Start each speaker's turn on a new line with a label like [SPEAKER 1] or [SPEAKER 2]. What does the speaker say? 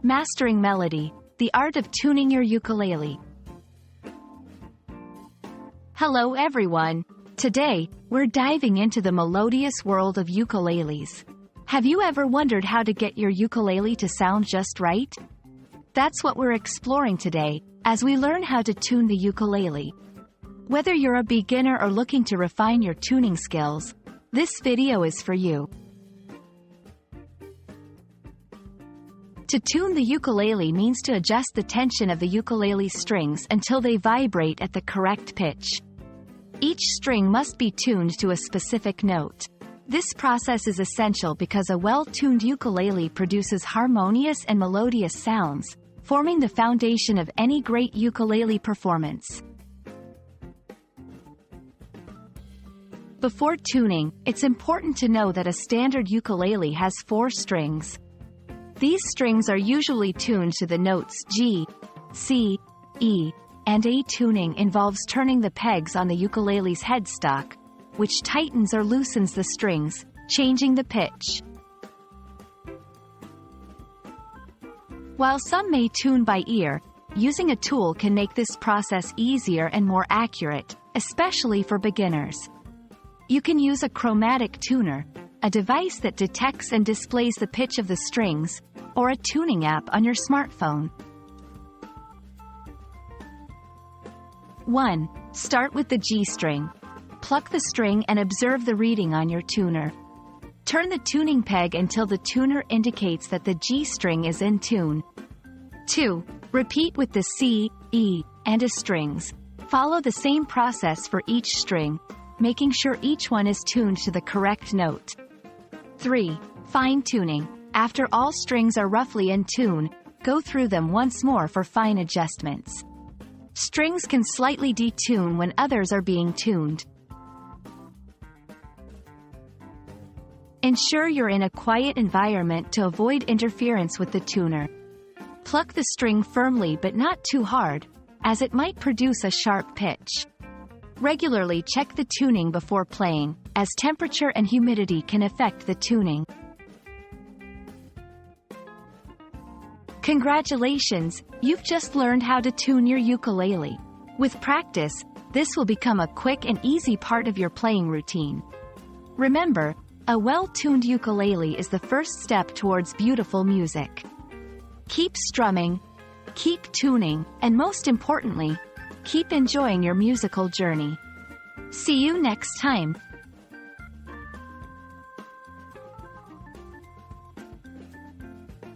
[SPEAKER 1] Mastering Melody, the art of tuning your ukulele. Hello everyone! Today, we're diving into the melodious world of ukuleles. Have you ever wondered how to get your ukulele to sound just right? That's what we're exploring today, as we learn how to tune the ukulele. Whether you're a beginner or looking to refine your tuning skills, this video is for you. To tune the ukulele means to adjust the tension of the ukulele strings until they vibrate at the correct pitch. Each string must be tuned to a specific note. This process is essential because a well-tuned ukulele produces harmonious and melodious sounds, forming the foundation of any great ukulele performance. Before tuning, it's important to know that a standard ukulele has 4 strings. These strings are usually tuned to the notes G, C, E, and A. Tuning involves turning the pegs on the ukulele's headstock, which tightens or loosens the strings, changing the pitch. While some may tune by ear, using a tool can make this process easier and more accurate, especially for beginners. You can use a chromatic tuner, a device that detects and displays the pitch of the strings, or a tuning app on your smartphone. 1. Start with the G string. Pluck the string and observe the reading on your tuner. Turn the tuning peg until the tuner indicates that the G string is in tune. 2. Repeat with the C, E, and A strings. Follow the same process for each string, making sure each one is tuned to the correct note. 3. Fine-tuning. After all strings are roughly in tune, go through them once more for fine adjustments. Strings can slightly detune when others are being tuned. Ensure you're in a quiet environment to avoid interference with the tuner. Pluck the string firmly but not too hard, as it might produce a sharp pitch. Regularly check the tuning before playing, as temperature and humidity can affect the tuning. Congratulations, you've just learned how to tune your ukulele. With practice, this will become a quick and easy part of your playing routine. Remember, a well-tuned ukulele is the first step towards beautiful music. Keep strumming, keep tuning, and most importantly, keep enjoying your musical journey. See you next time.